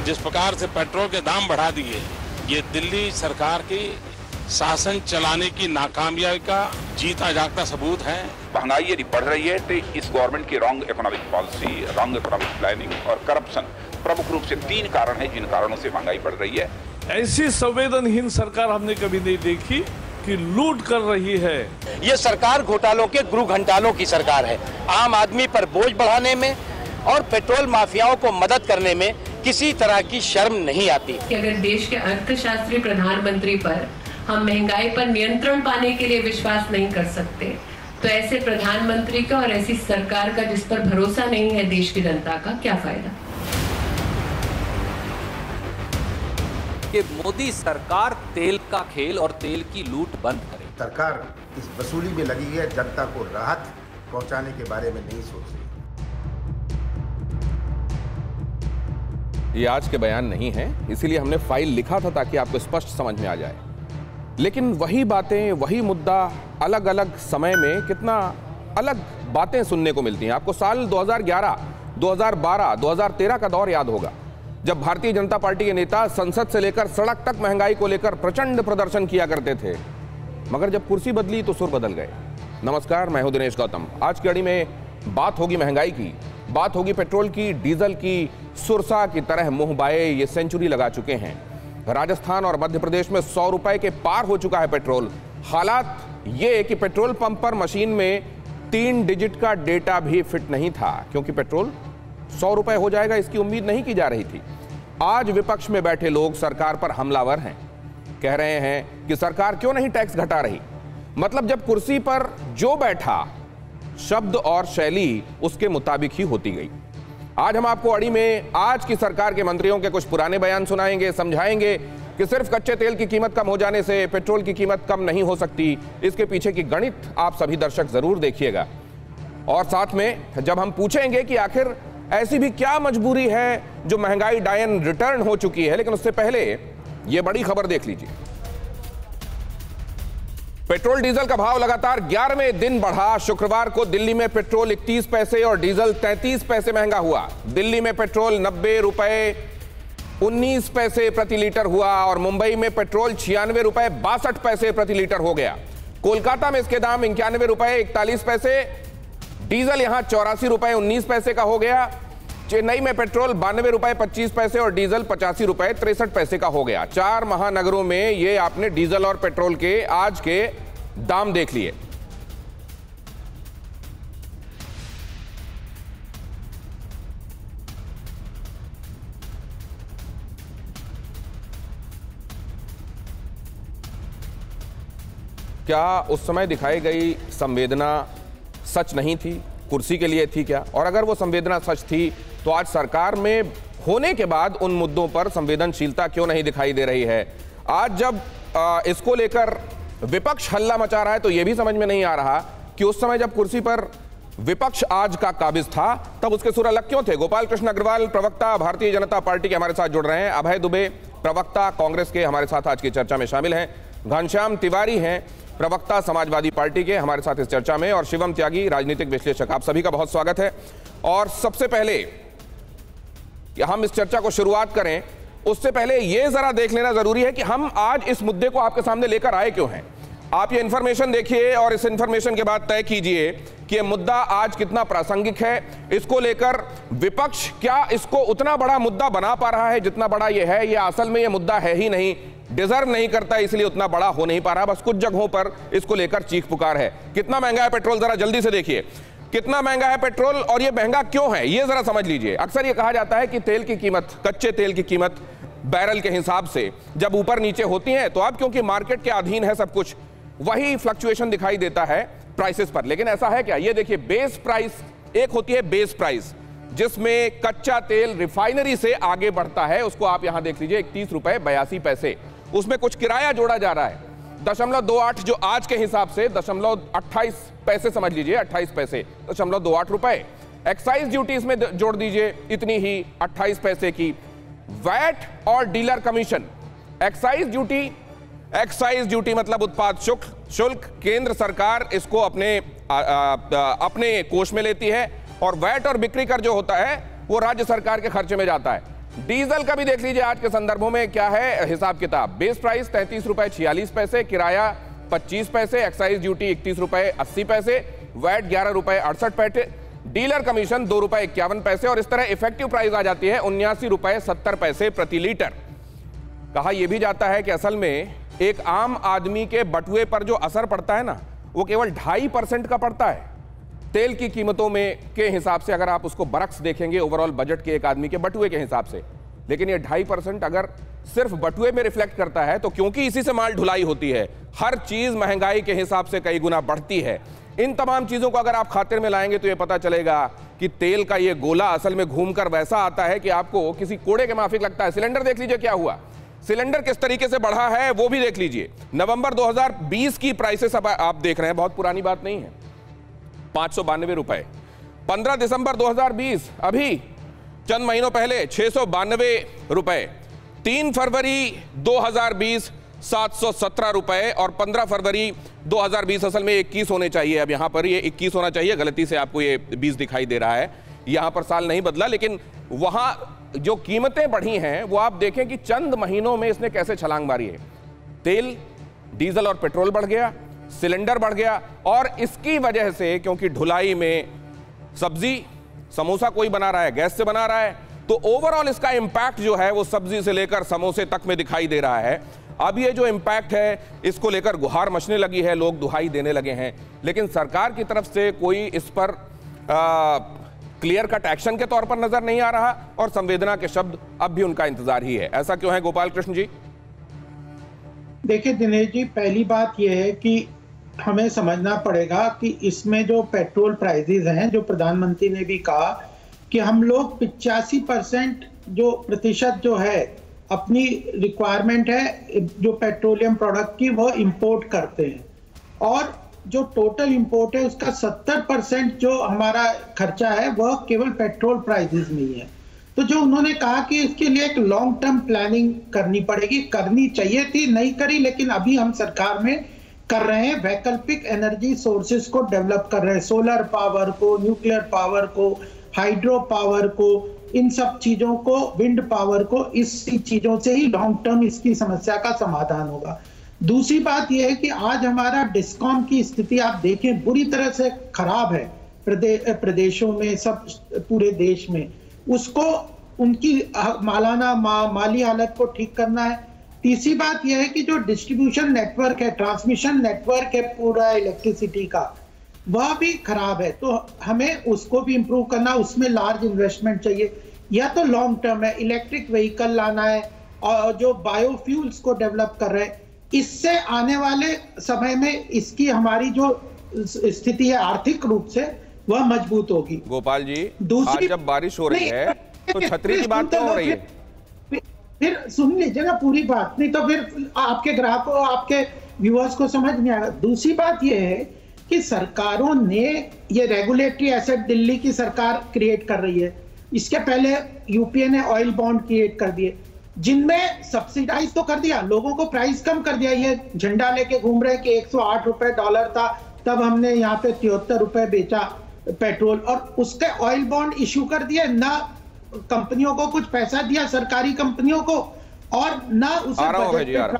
जिस प्रकार से पेट्रोल के दाम बढ़ा दिए, ये दिल्ली सरकार की शासन चलाने की नाकामयाबी का जीता जागता सबूत है। महंगाई यदि बढ़ रही है तो इस गवर्नमेंट की wrong economic policy, wrong economic planning और करप्शन प्रमुख रूप से 3 कारण है जिन कारणों से महंगाई बढ़ रही है। ऐसी संवेदनहीन सरकार हमने कभी नहीं देखी कि लूट कर रही है। ये सरकार घोटालों के गुरु घंटालों की सरकार है। आम आदमी पर बोझ बढ़ाने में और पेट्रोल माफियाओं को मदद करने में किसी तरह की शर्म नहीं आती। कि अगर देश के अर्थशास्त्री प्रधानमंत्री पर हम महंगाई पर नियंत्रण पाने के लिए विश्वास नहीं कर सकते, तो ऐसे प्रधानमंत्री का और ऐसी सरकार का जिस पर भरोसा नहीं है देश की जनता का, क्या फायदा। कि मोदी सरकार तेल का खेल और तेल की लूट बंद करे। सरकार इस वसूली में लगी है, जनता को राहत पहुंचाने के बारे में नहीं सोच रही। ये आज के बयान नहीं है, इसीलिए हमने फाइल लिखा था ताकि आपको स्पष्ट समझ में आ जाए। लेकिन वही बातें, वही मुद्दा अलग अलग समय में कितना अलग बातें सुनने को मिलती हैं। आपको साल 2011, 2012, 2013 का दौर याद होगा, जब भारतीय जनता पार्टी के नेता संसद से लेकर सड़क तक महंगाई को लेकर प्रचंड प्रदर्शन किया करते थे, मगर जब कुर्सी बदली तो सुर बदल गए। नमस्कार, मैं हूं दिनेश गौतम। आज की कड़ी में बात होगी महंगाई की, बात होगी पेट्रोल की, डीजल की। सुरसा की तरह मुंह बाए ये सेंचुरी लगा चुके हैं। राजस्थान और मध्य प्रदेश में 100 रुपए के पार हो चुका है पेट्रोल। हालात ये कि पेट्रोल पंप पर मशीन में 3 डिजिट का डेटा भी फिट नहीं था, क्योंकि पेट्रोल 100 रुपए हो जाएगा इसकी उम्मीद नहीं की जा रही थी। आज विपक्ष में बैठे लोग सरकार पर हमलावर हैं, कह रहे हैं कि सरकार क्यों नहीं टैक्स घटा रही। मतलब जब कुर्सी पर जो बैठा, शब्द और शैली उसके मुताबिक ही होती गई। आज हम आपको अड़ी में आज की सरकार के मंत्रियों के कुछ पुराने बयान सुनाएंगे, समझाएंगे कि सिर्फ कच्चे तेल की कीमत कम हो जाने से पेट्रोल की कीमत कम नहीं हो सकती। इसके पीछे की गणित आप सभी दर्शक जरूर देखिएगा। और साथ में जब हम पूछेंगे कि आखिर ऐसी भी क्या मजबूरी है जो महंगाई डायन रिटर्न हो चुकी है, लेकिन उससे पहले यह बड़ी खबर देख लीजिए। पेट्रोल डीजल का भाव लगातार 11वें दिन बढ़ा। शुक्रवार को दिल्ली में पेट्रोल 31 पैसे और डीजल 33 पैसे महंगा हुआ। दिल्ली में पेट्रोल 90 रुपए 19 पैसे प्रति लीटर हुआ और मुंबई में पेट्रोल 96 रुपए 62 पैसे प्रति लीटर हो गया। कोलकाता में इसके दाम 91 रुपए 41 पैसे, डीजल यहां 84 रुपए 19 पैसे का हो गया। चेन्नई में पेट्रोल 92 रुपए 25 पैसे और डीजल 85 रुपए 63 पैसे का हो गया। 4 महानगरों में ये आपने डीजल और पेट्रोल के आज के दाम देख लिए। क्या उस समय दिखाई गई संवेदना सच नहीं थी, कुर्सी के लिए थी क्या? और अगर वो संवेदना सच थी तो आज सरकार में होने के बाद उन मुद्दों पर संवेदनशीलता क्यों नहीं दिखाई दे रही है? आज जब इसको लेकर विपक्ष हल्ला मचा रहा है तो यह भी समझ में नहीं आ रहा कि उस समय जब कुर्सी पर विपक्ष आज का काबिज था तब उसके सुर अलग क्यों थे। गोपाल कृष्ण अग्रवाल, प्रवक्ता भारतीय जनता पार्टी के हमारे साथ जुड़ रहे हैं। अभय दुबे, प्रवक्ता कांग्रेस के, हमारे साथ आज की चर्चा में शामिल हैं। घनश्याम तिवारी हैं, प्रवक्ता समाजवादी पार्टी के, हमारे साथ इस चर्चा में। और शिवम त्यागी, राजनीतिक विश्लेषक। आप सभी का बहुत स्वागत है। और सबसे पहले हम इस चर्चा को शुरुआत करें उससे पहले यह जरा देख लेना जरूरी है कि हम आज इस मुद्दे को आपके सामने लेकर आए क्यों हैं। आप ये इंफॉर्मेशन देखिए और इस इंफॉर्मेशन के बाद तय कीजिए कि यह मुद्दा आज कितना प्रासंगिक है। इसको लेकर विपक्ष क्या इसको उतना बड़ा मुद्दा बना पा रहा है जितना बड़ा यह है, या असल में यह मुद्दा है ही नहीं, डिजर्व नहीं करता, इसलिए उतना बड़ा हो नहीं पा रहा, बस कुछ जगहों पर इसको लेकर चीख पुकार है। कितना महंगा है पेट्रोल, जरा जल्दी से देखिए कितना महंगा है पेट्रोल और ये महंगा क्यों है, ये जरा समझ लीजिए। अक्सर ये कहा जाता है कि तेल की कीमत, कच्चे तेल की कीमत बैरल के हिसाब से जब ऊपर नीचे होती है तो अब क्योंकि मार्केट के अधीन है सब कुछ, वही फ्लक्चुएशन दिखाई देता है प्राइसेस पर। लेकिन ऐसा है क्या? ये देखिए, बेस प्राइस एक होती है, बेस प्राइस जिसमें कच्चा तेल रिफाइनरी से आगे बढ़ता है, उसको आप यहां देख लीजिए 31 रुपए 82 पैसे। उसमें कुछ किराया जोड़ा जा रहा है 0.28, जो आज के हिसाब से 0.28 पैसे समझ लीजिए, 28 पैसे, 0.28 रुपए। एक्साइज ड्यूटी इसमें जोड़ दीजिए इतनी ही 28 पैसे की। वैट और डीलर कमीशन, एक्साइज ड्यूटी मतलब उत्पाद शुल्क, केंद्र सरकार इसको अपने कोष में लेती है, और वैट और बिक्री कर जो होता है वो राज्य सरकार के खर्चे में जाता है। डीजल का भी देख लीजिए आज के संदर्भों में क्या है हिसाब किताब। बेस प्राइस 33 रुपए 46 पैसे, किराया 25 पैसे, एक्साइज ड्यूटी 31 रुपए 80 पैसे, वैट 11 रुपए 68 पैसे, डीलर कमीशन 2 रुपए 51 पैसे और इस तरह इफेक्टिव प्राइस आ जाती है 79 रुपए 70 पैसे प्रति लीटर। कहा यह भी जाता है कि असल में एक आम आदमी के बटुए पर जो असर पड़ता है ना, वो केवल 2.5% का पड़ता है तेल की कीमतों में के हिसाब से, अगर आप उसको बरक्स देखेंगे ओवरऑल बजट के एक आदमी के बटुए के हिसाब से। लेकिन ये 2.5% अगर सिर्फ बटुए में रिफ्लेक्ट करता है तो क्योंकि इसी से माल ढुलाई होती है, हर चीज महंगाई के हिसाब से कई गुना बढ़ती है। इन तमाम चीजों को अगर आप खातिर में लाएंगे तो ये पता चलेगा कि तेल का ये गोला असल में घूमकर वैसा आता है कि आपको किसी कोड़े के माफिक लगता है। सिलेंडर देख लीजिए क्या हुआ, सिलेंडर किस तरीके से बढ़ा है वो भी देख लीजिए। नवंबर 2020 की प्राइसेस अब आप देख रहे हैं, बहुत पुरानी बात नहीं है, 592 रुपए। 15 दिसंबर 2020 अभी चंद महीनों पहले 692 रुपए। 3 फरवरी 2020 717 रुपए और 15 फरवरी 2020 असल में 21 होने चाहिए, अब यहां पर ये 21 होना चाहिए, गलती से आपको ये 20 दिखाई दे रहा है, यहां पर साल नहीं बदला। लेकिन वहां जो कीमतें बढ़ी हैं वो आप देखें कि चंद महीनों में इसने कैसे छलांग मारी है। तेल, डीजल और पेट्रोल बढ़ गया, सिलेंडर बढ़ गया और इसकी वजह से क्योंकि ढुलाई में सब्जी, समोसा कोई बना रहा है गैस से बना रहा है, तो ओवरऑल इसका इंपैक्ट जो है वो सब्जी से लेकर समोसे तक में दिखाई दे रहा है। अब ये जो इंपैक्ट है इसको लेकर गुहार मचने लगी है, लोग दुहाई देने लगे हैं, लेकिन सरकार की तरफ से कोई इस पर क्लियर कट एक्शन के तौर पर नजर नहीं आ रहा और संवेदना के शब्द अब भी उनका इंतजार ही है। ऐसा क्यों है गोपाल कृष्ण जी? देखिए दिनेश जी, पहली बात यह है कि हमें समझना पड़ेगा कि इसमें जो पेट्रोल प्राइसेस हैं, जो प्रधानमंत्री ने भी कहा कि हम लोग 85% जो प्रतिशत जो है अपनी रिक्वायरमेंट है जो पेट्रोलियम प्रोडक्ट की वो इंपोर्ट करते हैं और जो टोटल इंपोर्ट है उसका 70% जो हमारा खर्चा है वह केवल पेट्रोल प्राइसेस में ही है। तो जो उन्होंने कहा कि इसके लिए एक लॉन्ग टर्म प्लानिंग करनी पड़ेगी, करनी चाहिए थी, नहीं करी, लेकिन अभी हम सरकार में कर रहे हैं, वैकल्पिक एनर्जी सोर्सेस को डेवलप कर रहे हैं, सोलर पावर को, न्यूक्लियर पावर को, हाइड्रो पावर को, इन सब चीजों को, विंड पावर को, इस चीजों से ही लॉन्ग टर्म इसकी समस्या का समाधान होगा। दूसरी बात यह है कि आज हमारा डिस्कॉम की स्थिति आप देखें बुरी तरह से खराब है प्रदेशों में, सब पूरे देश में, उसको उनकी माली हालत को ठीक करना है। तीसरी बात यह है कि जो डिस्ट्रीब्यूशन नेटवर्क है, ट्रांसमिशन नेटवर्क है पूरा इलेक्ट्रिसिटी का, वह भी खराब है, तो हमें उसको भी इंप्रूव करना, उसमें लार्ज इन्वेस्टमेंट चाहिए। या तो लॉन्ग टर्म है, इलेक्ट्रिक व्हीकल लाना है और जो बायोफ्यूल्स को डेवलप कर रहे हैं, इससे आने वाले समय में इसकी हमारी जो स्थिति है आर्थिक रूप से वह मजबूत होगी। गोपाल जी, आज जब बारिश हो रही है तो छतरी की बात क्यों हो रही है? फिर सुन लीजिए ना पूरी बात, नहीं तो फिर आपके ग्राहकों, आपके व्यूअर्स को समझ नहीं आएगा। दूसरी बात यह है कि सरकारों ने ये रेगुलेटरी एसेट दिल्ली की सरकार क्रिएट कर रही है, इसके पहले यूपीए ने ऑयल बॉन्ड क्रिएट कर दिए जिनमें सब्सिडाइज तो कर दिया, लोगों को प्राइस कम कर दिया। ये झंडा लेके घूम रहे कि 108 रुपए डॉलर था, तब हमने यहाँ पे 73 रुपए बेचा पेट्रोल, और उसके ऑयल बॉन्ड इश्यू कर दिए, ना कंपनियों को कुछ पैसा दिया, सरकारी कंपनियों को, और ना उसे बजट।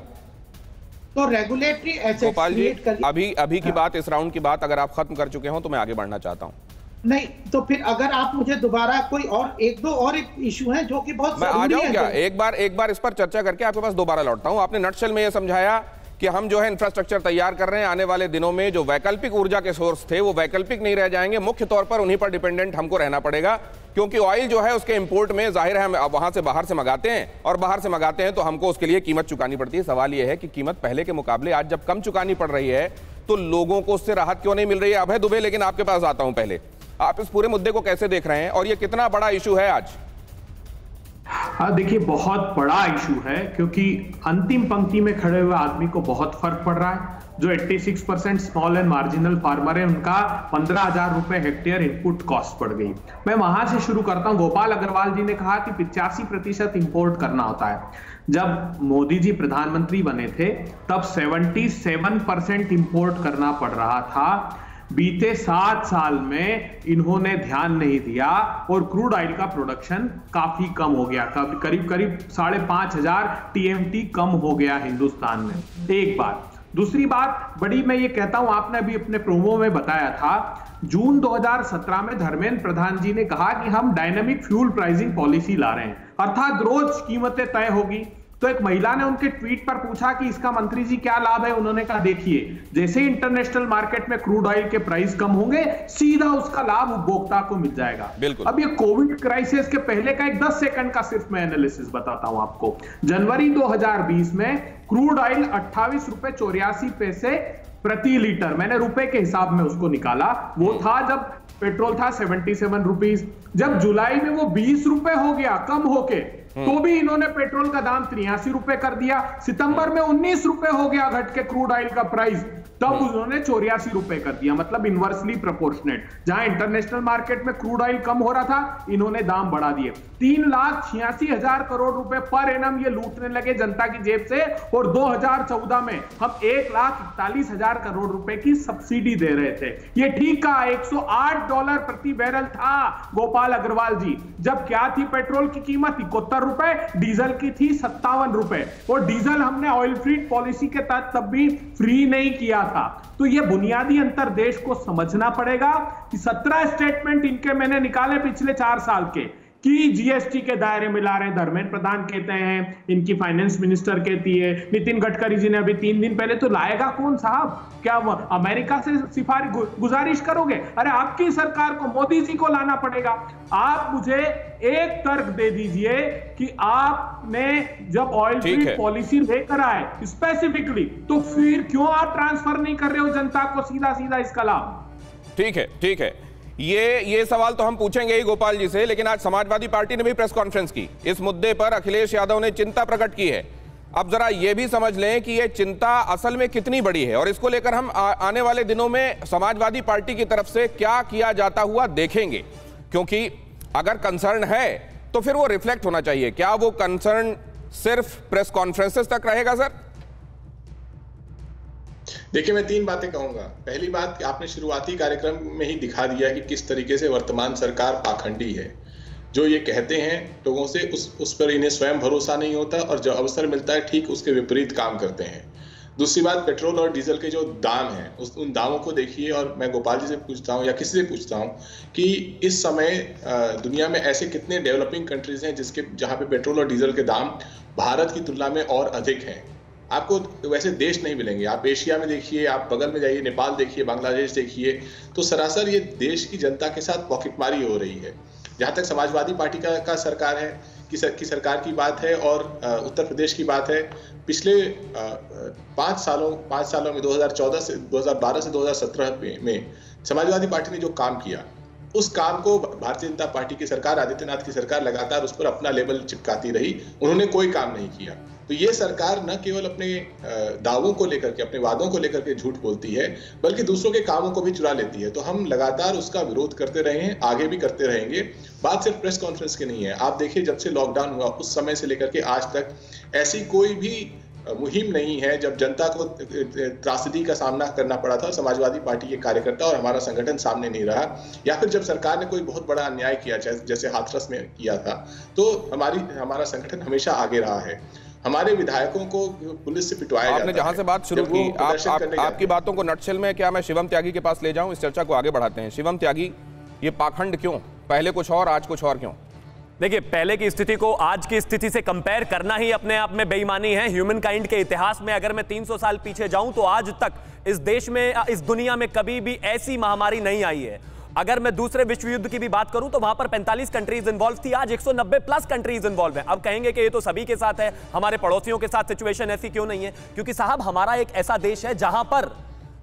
तो रेगुलेटरी एसेट क्रिएट कर दिया। अभी की बात, इस राउंड की बात अगर आप खत्म कर चुके हो तो मैं आगे बढ़ना चाहता हूं। नहीं तो फिर अगर आप मुझे दोबारा कोई और एक इशू है जो कि बहुत मैं आ जाऊं क्या? एक बार इस पर चर्चा करके आपके पास दोबारा लौटता हूं। आपने नटशेल में यह समझाया कि हम जो है इंफ्रास्ट्रक्चर तैयार कर रहे हैं, आने वाले दिनों में जो वैकल्पिक ऊर्जा के सोर्स थे वो वैकल्पिक नहीं रह जाएंगे, मुख्य तौर पर उन्हीं पर डिपेंडेंट हमको रहना पड़ेगा, क्योंकि ऑयल जो है उसके इंपोर्ट में जाहिर है हम वहां से बाहर से मंगाते हैं, और बाहर से मंगाते हैं तो हमको उसके लिए कीमत चुकानी पड़ती है। सवाल यह है कि कीमत पहले के मुकाबले आज जब कम चुकानी पड़ रही है तो लोगों को उससे राहत क्यों नहीं मिल रही है? अभय दुबे, लेकिन आपके पास आता हूं, पहले आप इस पूरे मुद्दे को कैसे देख रहे हैं और ये कितना बड़ा इशू है आज? हाँ देखिए, बहुत बड़ा इशू है, क्योंकि अंतिम पंक्ति में खड़े हुए आदमी को बहुत फर्क पड़ रहा है। जो 86% स्मॉल एंड मार्जिनल फार्मर है, उनका 15,000 रुपए हेक्टेयर इनपुट कॉस्ट पड़ गई। मैं वहां से शुरू करता हूं। गोपाल अग्रवाल जी ने कहा कि 85% इंपोर्ट करना होता है। जब मोदी जी प्रधानमंत्री बने थे तब 77% इंपोर्ट करना पड़ रहा था। बीते 7 साल में इन्होंने ध्यान नहीं दिया और क्रूड ऑयल का प्रोडक्शन काफी कम हो गया, करीब 5,500 TMT कम हो गया हिंदुस्तान में। एक बात। दूसरी बात बड़ी मैं ये कहता हूं, आपने अभी अपने प्रोमो में बताया था, जून 2017 में धर्मेंद्र प्रधान जी ने कहा कि हम डायनामिक फ्यूल प्राइसिंग पॉलिसी ला रहे हैं, अर्थात रोज कीमतें तय होगी। तो एक महिला ने उनके ट्वीट पर पूछा कि इसका मंत्री जी क्या लाभ है। उन्होंने कहा देखिए, जैसे ही इंटरनेशनल मार्केट में क्रूड ऑयल के प्राइस कम होंगे, सीधा उसका लाभ उपभोक्ता को मिल जाएगा। अब ये कोविड क्राइसिस के पहले का एक 10 सेकंड का सिर्फ मैं एनालिसिस बताता हूं आपको। जनवरी 2020 में क्रूड ऑयल 28 रुपए 84 पैसे प्रति लीटर, मैंने रुपए के हिसाब में उसको निकाला, वो था जब पेट्रोल था 77 रुपीज। जब जुलाई में वो 20 रुपए हो गया कम होके, तो भी इन्होंने पेट्रोल का दाम 83 रुपए कर दिया। सितंबर में 19 रुपए हो गया घट के क्रूड ऑयल का प्राइस, तब उन्होंने 84 रुपए कर दिया। मतलब इनवर्सली प्रोपोर्शनेट, जहां इंटरनेशनल मार्केट में क्रूड ऑयल कम हो रहा था, इन्होंने दाम बढ़ा दिए। 3,86,000 करोड़ रुपए पर एनम ये लूटने लगे जनता की जेब से, और 2014 में हम 1,41,000 करोड़ रुपए की सब्सिडी दे रहे थे। ये ठीक कहा, $108 प्रति बैरल था गोपाल अग्रवाल जी, जब क्या थी पेट्रोल की कीमत 71 रुपए, डीजल की थी 57 रुपए, और डीजल हमने ऑयल फ्री पॉलिसी के तहत तब भी फ्री नहीं किया था। तो ये बुनियादी अंतर देश को समझना पड़ेगा कि 17 स्टेटमेंट इनके मैंने निकाले पिछले 4 साल के, कि जीएसटी के दायरे में ला रहे हैं, धर्मेंद्र प्रधान कहते हैं, इनकी फाइनेंस मिनिस्टर कहती है, नितिन गडकरी जी ने अभी 3 दिन पहले। तो लाएगा कौन साहब? क्या अमेरिका से सिफारिश गुजारिश करोगे? अरे आपकी सरकार को, मोदी जी को लाना पड़ेगा। आप मुझे एक तर्क दे दीजिए कि आपने जब ऑयल फ्री पॉलिसी लेकर आए स्पेसिफिकली, तो फिर क्यों आप ट्रांसफर नहीं कर रहे हो जनता को सीधा सीधा इसका लाभ? ठीक है, ये सवाल तो हम पूछेंगे ही गोपाल जी से, लेकिन आज समाजवादी पार्टी ने भी प्रेस कॉन्फ्रेंस की। इस मुद्दे पर अखिलेश यादव ने चिंता प्रकट की है। अब जरा ये भी समझ लें कि ये चिंता असल में कितनी बड़ी है, और इसको लेकर हम आने वाले दिनों में समाजवादी पार्टी की तरफ से क्या किया जाता हुआ देखेंगे। क्योंकि अगर कंसर्न है तो फिर वो रिफ्लेक्ट होना चाहिए। क्या वो कंसर्न सिर्फ प्रेस कॉन्फ्रेंसेस तक रहेगा सर? देखिए, मैं 3 बातें कहूंगा। पहली बात, आपने शुरुआती कार्यक्रम में ही दिखा दिया कि किस तरीके से वर्तमान सरकार पाखंडी है। जो ये कहते हैं लोगों से, उस पर इन्हें स्वयं भरोसा नहीं होता, और जब अवसर मिलता है ठीक उसके विपरीत काम करते हैं। दूसरी बात, पेट्रोल और डीजल के जो दाम हैं, उन दामों को देखिए, और मैं गोपाल जी से पूछता हूं या किसी से पूछता हूं कि इस समय दुनिया में ऐसे कितने डेवलपिंग कंट्रीज हैं जहां पे पेट्रोल और डीजल के दाम भारत की तुलना में और अधिक हैं। आपको वैसे देश नहीं मिलेंगे। आप एशिया में देखिए, आप बगल में जाइए, नेपाल देखिए, बांग्लादेश देखिए, तो सरासर ये देश की जनता के साथ पॉकेटमारी हो रही है। जहां तक समाजवादी पार्टी का सरकार है की सरकार की बात है और उत्तर प्रदेश की बात है, पिछले 5 सालों में 2012 से 2017 में समाजवादी पार्टी ने जो काम किया, उस काम को भारतीय जनता पार्टी की सरकार, आदित्यनाथ की सरकार लगातार उस पर अपना लेबल चिपकाती रही। उन्होंने कोई काम नहीं किया। तो ये सरकार न केवल अपने दावों को लेकर के, अपने वादों को लेकर के झूठ बोलती है, बल्कि दूसरों के कामों को भी चुरा लेती है। तो हम लगातार उसका विरोध करते रहे हैं, आगे भी करते रहेंगे। बात सिर्फ प्रेस कॉन्फ्रेंस की नहीं है। आप देखिए, जब से लॉकडाउन हुआ उस समय से लेकर के आज तक ऐसी कोई भी मुहिम नहीं है जब जनता को त्रासदी का सामना करना पड़ा था, समाजवादी पार्टी के कार्यकर्ता और हमारा संगठन सामने नहीं रहा, या फिर जब सरकार ने कोई बहुत बड़ा अन्याय किया, जैसे हाथरस में किया था, तो हमारा संगठन हमेशा आगे रहा है। हमारे विधायकों को पुलिस से पिटवाया जाता है। आपने जहां से बात शुरू की, आपकी बातों को नटशेल में क्या मैं शिवम त्यागी के पास ले जाऊं? इस चर्चा को आगे बढ़ाते हैं। शिवम त्यागी, ये पाखंड क्यों? पहले कुछ और, आज कुछ और क्यों? देखिए, पहले की स्थिति को आज की स्थिति से कंपेयर करना ही अपने आप में बेईमानी है। ह्यूमन काइंड के इतिहास में अगर मैं 300 साल पीछे जाऊं तो आज तक इस देश में, इस दुनिया में कभी भी ऐसी महामारी नहीं आई है। अगर मैं दूसरे विश्व युद्ध की भी बात करूं तो वहां पर 45 कंट्रीज इन्वॉल्व थी, आज 190 प्लस कंट्रीज इन्वॉल्व हैं। अब कहेंगे कि ये तो सभी के साथ है, हमारे पड़ोसियों के साथ सिचुएशन ऐसी क्यों नहीं है? क्योंकि साहब, हमारा एक ऐसा देश है जहां पर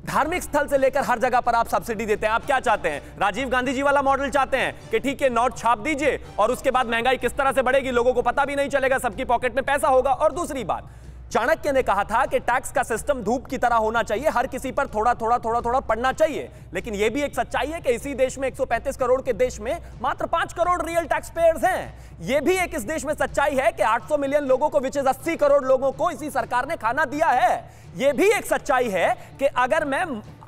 धार्मिक स्थल से लेकर हर जगह पर आप सब्सिडी देते हैं। आप क्या चाहते हैं? राजीव गांधी जी वाला मॉडल चाहते हैं कि ठीक है, नोट छाप दीजिए और उसके बाद महंगाई किस तरह से बढ़ेगी लोगों को पता भी नहीं चलेगा, सबकी पॉकेट में पैसा होगा। और दूसरी बात, चाणक्य ने कहा था कि टैक्स का सिस्टम धूप की तरह होना चाहिए, हर किसी पर थोड़ा थोड़ा पड़ना चाहिए। लेकिन यह भी एक सच्चाई है कि इसी देश में 135 करोड़ के देश में मात्र 5 करोड़ रियल टैक्स पेयर्स हैं। यह भी एक इस देश में सच्चाई है कि 800 मिलियन लोगों को, विच इज 80 करोड़ लोगों को इसी सरकार ने खाना दिया है। यह भी एक सच्चाई है कि अगर मैं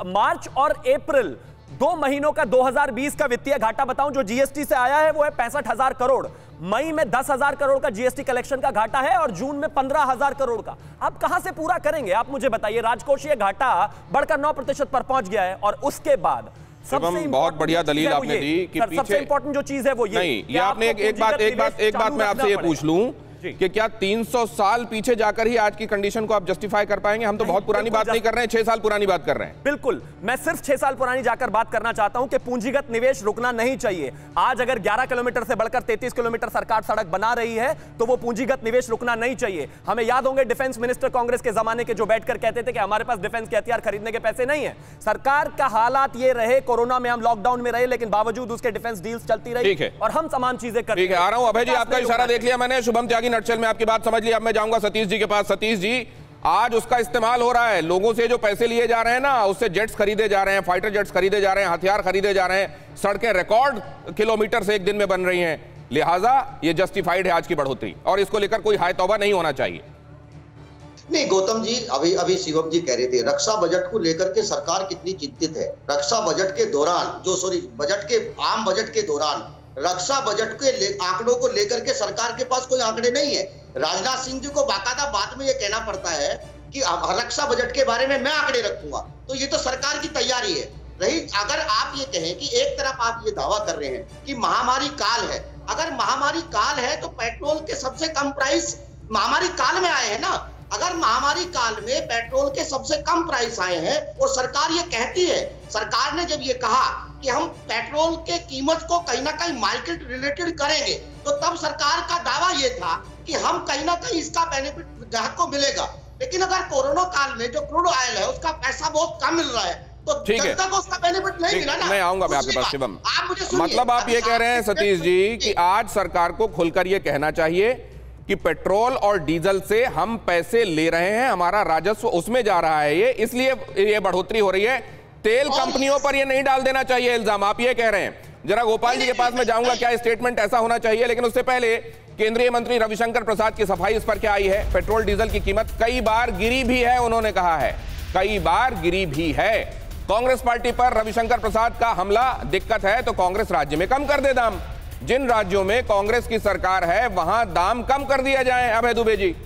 मार्च और अप्रैल 2 महीनों का 2020 का वित्तीय घाटा बताऊं जो जीएसटी से आया है वो है 65,000 करोड़। मई में 10,000 करोड़ का जीएसटी कलेक्शन का घाटा है और जून में 15,000 करोड़ का। आप कहां से पूरा करेंगे? आप मुझे बताइए। राजकोषीय घाटा बढ़कर 9% पर पहुंच गया है और उसके बाद सबसे बहुत बढ़िया दलील आपने दी कि पीछे सबसे इंपॉर्टेंट जो चीज है वो ये नहीं, ये आपने एक बात मैं आपसे ये पूछ लूं कि क्या 300 साल पीछे जाकर ही आज की कंडीशन को आप जस्टिफाई कर पाएंगे? हम तो बहुत पुरानी बात नहीं कर रहे हैं, 6 साल पुरानी बात कर रहे हैं। बिल्कुल, मैं सिर्फ 6 साल पुरानी जाकर बात करना चाहता हूं कि पूंजीगत निवेश रुकना नहीं चाहिए। आज अगर 11 किलोमीटर से बढ़कर 33 किलोमीटर सरकार सड़क बना रही है तो वो पूंजीगत निवेश रुकना नहीं चाहिए। हमें याद होंगे डिफेंस मिनिस्टर कांग्रेस के जमाने के जो बैठकर कहते थे कि हमारे पास डिफेंस के हथियार खरीदने के पैसे नहीं है। सरकार का हालात ये रहे, कोरोना में हम लॉकडाउन में रहे लेकिन बावजूद उसके डिफेंस डील्स चलती रही और हम समान चीजें करते। ठीक है, आ रहा हूं अभय जी, आपका इशारा देख लिया मैंने। शुभम त्यागी नटशेल में आपकी बात समझ लिया। अब मैं जाऊंगा सतीश जी के पास। सतीश जी, आज उसका इस्तेमाल हो रहा है, लोगों से जो पैसे लिए जा रहे हैं ना, उससे जेट्स खरीदे जा रहे हैं, फाइटर जेट्स खरीदे जा रहे हैं, हथियार खरीदे जा रहे हैं, सड़कें रिकॉर्ड किलोमीटर से एक दिन में बन रही हैं। लिहाजा ये जस्टिफाइड है आज की बढ़ोतरी और इसको लेकर कोई हाय तौबा नहीं होना चाहिए। नहीं गौतम जी, अभी शिवम जी कह रहे थे रक्षा बजट को लेकर के सरकार कितनी चिंतित है। रक्षा बजट के दौरान आम बजट के दौरान रक्षा बजट के आंकड़ों को लेकर के सरकार के पास कोई आंकड़े नहीं है। राजनाथ सिंह जी को बाकायदा बात में ये कहना पड़ता है कि रक्षा बजट के बारे में मैं आंकड़े रखूंगा, तो ये तो सरकार की तैयारी है। रही अगर आप ये कहें कि एक तरफ आप ये दावा कर रहे हैं कि महामारी काल है, अगर महामारी काल है तो पेट्रोल के सबसे कम प्राइस महामारी काल में आए हैं ना। अगर महामारी काल में पेट्रोल के सबसे कम प्राइस आए हैं और सरकार ये कहती है, सरकार ने जब ये कहा कि हम पेट्रोल के कीमत को कहीं ना कहीं मार्केट रिलेटेड करेंगे, तो तब सरकार का दावा ये था कि हम कहीं ना कहीं इसका बेनिफिट ग्राहक को मिलेगा। लेकिन अगर कोरोना काल में जो क्रूड ऑयल है उसका पैसा बहुत कम मिल रहा है तो जनता को उसका बेनिफिट नहीं मिला ना। मैं आऊंगा मैं आपके पास शिवम। मतलब आप ये कह रहे हैं सतीश जी कि आज सरकार को खुलकर ये कहना चाहिए कि पेट्रोल और डीजल से हम पैसे ले रहे हैं, हमारा राजस्व उसमें जा रहा है, ये इसलिए ये बढ़ोतरी हो रही है। तेल कंपनियों पर ये नहीं डाल देना चाहिए इल्जाम, आप ये कह रहे हैं। जरा गोपाल जी के पास मैं जाऊंगा, क्या स्टेटमेंट ऐसा होना चाहिए, लेकिन उससे पहले केंद्रीय मंत्री रविशंकर प्रसाद की सफाई इस पर क्या आई है। पेट्रोल डीजल की कीमत कई बार गिरी भी है, उन्होंने कहा है कई बार गिरी भी है। कांग्रेस पार्टी पर रविशंकर प्रसाद का हमला, दिक्कत है तो कांग्रेस राज्य में कम कर दे दाम। जिन राज्यों में कांग्रेस की सरकार है वहां दाम कम कर दिया जाए। अभय दुबे जी।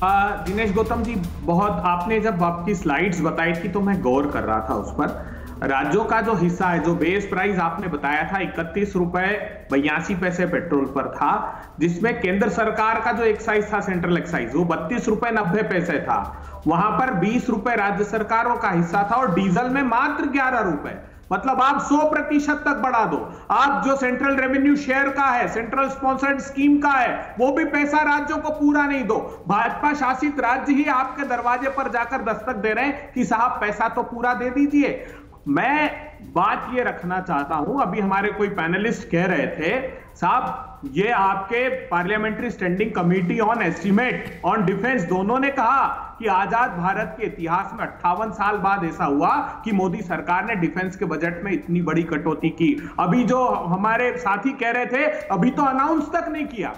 दिनेश गौतम जी, बहुत आपने जब आपकी स्लाइड्स बताई थी तो मैं गौर कर रहा था उस पर। राज्यों का जो हिस्सा है, जो बेस प्राइस आपने बताया था 31 रुपए 82 पैसे पेट्रोल पर था, जिसमें केंद्र सरकार का जो एक्साइज था, सेंट्रल एक्साइज, वो 32 रुपए 90 पैसे था। वहां पर 20 रुपए राज्य सरकारों का हिस्सा था और डीजल में मात्र 11 रुपए। मतलब आप 100% तक बढ़ा दो। आप जो सेंट्रल रेवेन्यू शेयर का है, सेंट्रल स्पॉन्सर्ड स्कीम का है, वो भी पैसा राज्यों को पूरा नहीं दो। भाजपा शासित राज्य ही आपके दरवाजे पर जाकर दस्तक दे रहे हैं कि साहब पैसा तो पूरा दे दीजिए। मैं बात ये रखना चाहता हूं, अभी हमारे कोई पैनलिस्ट कह रहे थे साहब ये आपके parliamentary standing committee on estimate on defence, दोनों ने कहा कि आजाद भारत के इतिहास में 58 साल बाद ऐसा हुआ कि मोदी सरकार ने डिफेंस के बजट में इतनी बड़ी कटौती की। अभी जो हमारे साथी कह रहे थे अभी तो अनाउंस तक नहीं किया।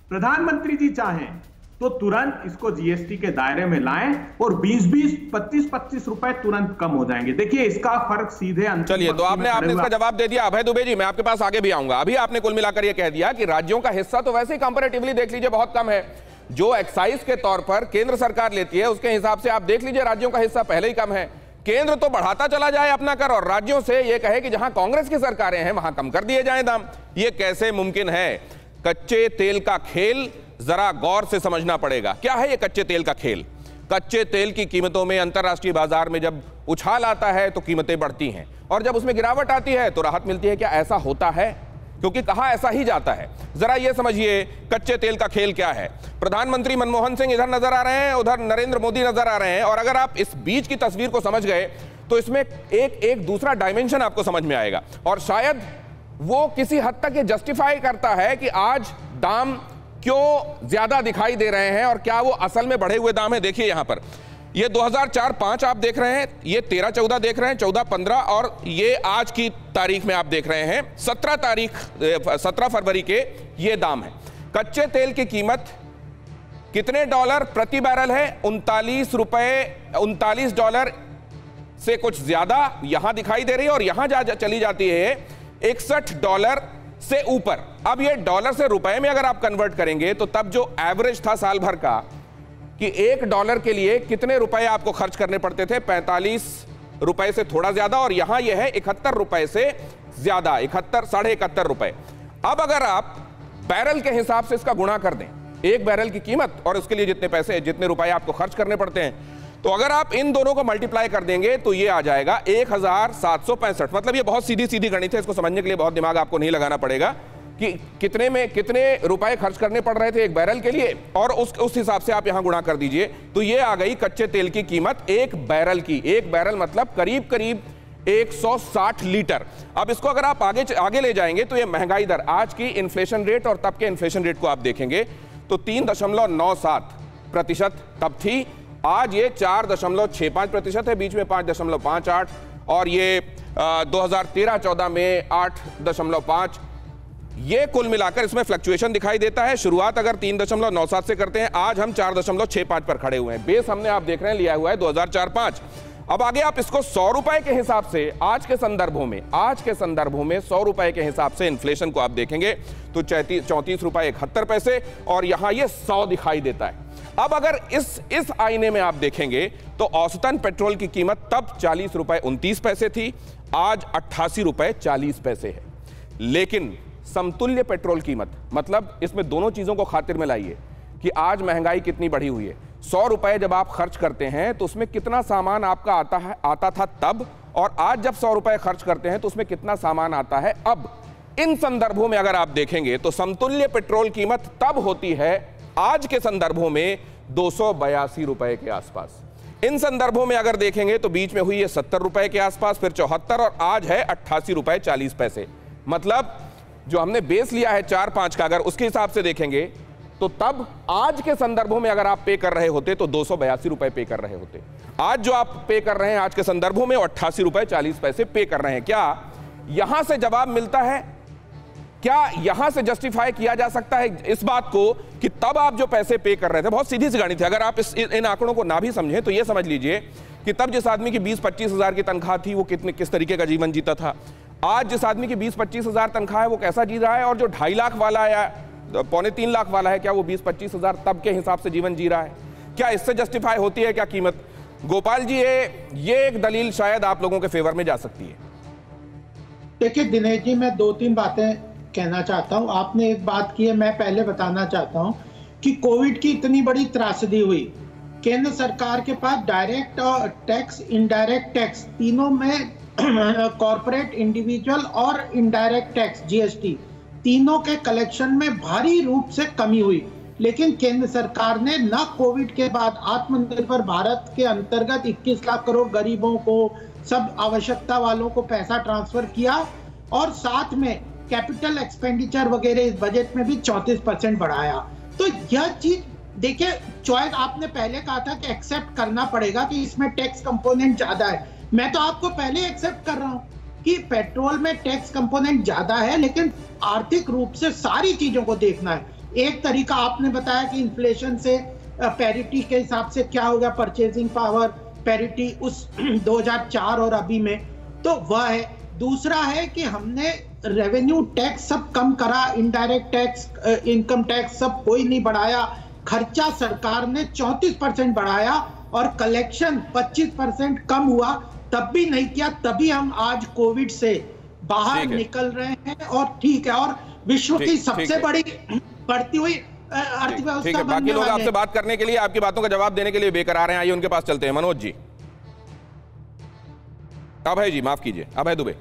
प्रधानमंत्री जी चाहें तो तुरंत इसको जीएसटी के दायरे में लाएं और 20-20, 25-25 रुपए तुरंत कम हो जाएंगे। देखिए इसका फर्क सीधे। चलिए, तो आपने इसका जवाब दे दिया। अभय दुबे जी, मैं आपके पास आगे भी आऊंगा। अभी आपने कुल मिलाकर यह कह दिया कि राज्यों का हिस्सा तो वैसे ही कंपैरेटिवली देख लीजिए बहुत कम है। जो एक्साइज के तौर पर केंद्र सरकार लेती है उसके हिसाब से आप देख लीजिए राज्यों का हिस्सा पहले ही कम है। केंद्र तो बढ़ाता चला जाए अपना कर और राज्यों से यह कहे कि जहां कांग्रेस की सरकारें हैं वहां कम कर दिए जाए दाम। यह कैसे मुमकिन है? कच्चे तेल का खेल जरा गौर से समझना पड़ेगा। क्या है ये कच्चे तेल का खेल? कच्चे तेल की कीमतों में अंतरराष्ट्रीय बाजार में जब उछाल आता है तो कीमतें बढ़ती हैं और जब उसमें गिरावट आती है तो राहत मिलती है। क्या ऐसा होता है? क्योंकि कहा ऐसा ही जाता है। जरा ये समझिए कच्चे तेल का खेल क्या है। प्रधानमंत्री मनमोहन सिंह इधर नजर आ रहे हैं, उधर नरेंद्र मोदी नजर आ रहे हैं, और अगर आप इस बीच की तस्वीर को समझ गए तो इसमें एक दूसरा डायमेंशन आपको समझ में आएगा और शायद वो किसी हद तक ये जस्टिफाई करता है कि आज दाम क्यों ज्यादा दिखाई दे रहे हैं और क्या वो असल में बढ़े हुए दाम है। देखिए यहां पर ये 2004-05 आप देख रहे हैं, ये 13-14 देख रहे हैं, 14-15, और ये आज की तारीख में आप देख रहे हैं 17 फरवरी के ये दाम है। कच्चे तेल की कीमत कितने डॉलर प्रति बैरल है? $39 से कुछ ज्यादा यहां दिखाई दे रही है और यहां चली जाती है $61 से ऊपर। अब ये डॉलर से रुपए में अगर आप कन्वर्ट करेंगे तो तब जो एवरेज था साल भर का कि $1 के लिए कितने रुपए आपको खर्च करने पड़ते थे, 45 रुपए से थोड़ा ज्यादा, और यहां यह है 71 रुपए से ज्यादा, 71 साढ़े 71 रुपए। अब अगर आप बैरल के हिसाब से इसका गुणा कर दें, एक बैरल की कीमत और उसके लिए जितने पैसे जितने रुपए आपको खर्च करने पड़ते हैं, तो अगर आप इन दोनों को मल्टीप्लाई कर देंगे तो ये आ जाएगा 1765। मतलब ये बहुत सीधी सीधी गणित है, इसको समझने के लिए बहुत दिमाग आपको नहीं लगाना पड़ेगा कि कितने रुपए खर्च करने पड़ रहे थे एक बैरल के लिए, और उस हिसाब से आप यहां गुणा कर दीजिए तो ये आ गई कच्चे तेल की कीमत एक बैरल की। एक बैरल मतलब करीब करीब 160 लीटर। अब इसको अगर आप आगे ले जाएंगे तो ये महंगाई दर, आज की इन्फ्लेशन रेट और तब के इन्फ्लेशन रेट को आप देखेंगे तो 3.97% तब थी, आज ये 4.65% है, बीच में 5.58, और ये 2013-14 में 8.5। ये कुल मिलाकर इसमें फ्लक्चुएशन दिखाई देता है। शुरुआत अगर 3.97 से करते हैं, आज हम 4.65 पर खड़े हुए हैं। बेस हमने आप देख रहे हैं लिया हुआ है 2004-05। अब आगे आप इसको 100 रुपए के हिसाब से आज के संदर्भों में 100 रुपए के हिसाब से इन्फ्लेशन को आप देखेंगे तो 34 रुपए 71 पैसे, और यहां ये 100 दिखाई देता है। अब अगर इस आईने में आप देखेंगे तो औसतन पेट्रोल की कीमत तब 40 रुपए 29 पैसे थी, आज 88 रुपए 40 पैसे है। लेकिन समतुल्य पेट्रोल कीमत, मतलब इसमें दोनों चीजों को खातिर में लाइए कि आज महंगाई कितनी बढ़ी हुई है। 100 रुपए जब आप खर्च करते हैं तो उसमें कितना सामान आपका आता था तब, और आज जब 100 रुपए खर्च करते हैं तो उसमें कितना सामान आता है अब। इन संदर्भों में अगर आप देखेंगे तो समतुल्य पेट्रोल कीमत तब होती है आज के संदर्भों में 282 रुपए के आसपास। इन संदर्भों में अगर देखेंगे तो बीच में हुई है 70 रुपए के आसपास, फिर 74, और आज है 88 रुपए 40 पैसे। मतलब जो हमने बेस लिया है 4-5 का, अगर उसके हिसाब से देखेंगे तो तब आज के संदर्भों में अगर आप पे कर रहे होते तो 282 रुपए पे कर रहे होते। आज जो आप पे कर रहे हैं आज के संदर्भों में 88 रुपए 40 पैसे पे कर रहे हैं। क्या यहां से जवाब मिलता है, क्या यहां से जस्टिफाई किया जा सकता है इस बात को कि तब आप जो पैसे पे कर रहे थे, बहुत सीधी सी गणित है, अगर आप इन आंकड़ों को ना भी समझें तो यह समझ लीजिए कि तब जिस आदमी की 20-25 हजार की तनख्वाह थी वो किस तरीके का जीवन जीता था, आज जिस आदमी की 20-25 हजार तनख्वाह है वो कैसा जी रहा है, और जो 2.5 लाख वाला है या 2.25 लाख वाला है, क्या वो 20-25 हजार तब के हिसाब से जीवन जी रहा है? क्या इससे जस्टिफाई होती है क्या कीमत? गोपाल जी, ये एक दलील शायद आप लोगों के फेवर में जा सकती है। देखिए दिनेश जी, मैं 2-3 बातें कहना चाहता हूं। आपने एक बात की है, मैं पहले बताना चाहता हूं कि कोविड की इतनी बड़ी त्रासदी हुई, केंद्र सरकार के पास डायरेक्ट टैक्स, इनडायरेक्ट टैक्स तीनों में कॉर्पोरेट, इंडिविजुअल और इनडायरेक्ट टैक्स जीएसटी तीनों के कलेक्शन में भारी रूप से कमी हुई। लेकिन केंद्र सरकार ने न कोविड के बाद आत्मनिर्भर भारत के अंतर्गत 21 लाख करोड़ गरीबों को, सब आवश्यकता वालों को पैसा ट्रांसफर किया, और साथ में कैपिटल एक्सपेंडिचर वगैरह इस बजट में भी 34% बढ़ाया। तो यह चीज देखिए, चॉइस आपने पहले कहा था कि एक्सेप्ट करना पड़ेगा कि इसमें टैक्स कंपोनेंट ज्यादा है। मैं तो आपको पहले एक्सेप्ट कर रहा हूं कि पेट्रोल में टैक्स कंपोनेंट ज्यादा है, लेकिन आर्थिक रूप से सारी चीजों को देखना है। एक तरीका आपने बताया कि इन्फ्लेशन से पैरिटी के हिसाब से क्या होगा, परचेजिंग पावर पैरिटी उस 2004 और अभी में, तो वह है। दूसरा है कि हमने रेवेन्यू टैक्स सब कम करा, इनडायरेक्ट टैक्स, इनकम टैक्स सब कोई नहीं बढ़ाया, खर्चा सरकार ने 34% बढ़ाया और कलेक्शन 25% कम हुआ, तब भी नहीं किया। तभी हम आज कोविड से बाहर निकल रहे हैं, और ठीक है, और विश्व की सबसे बड़ी बढ़ती हुई अर्थव्यवस्था। बाकी लोग आपसे बात करने के लिए, आपकी बातों का जवाब देने के लिए बेकरार हैं, आइए उनके पास चलते हैं। मनोज जी, अब है जी, माफ कीजिए, अब है दुबे।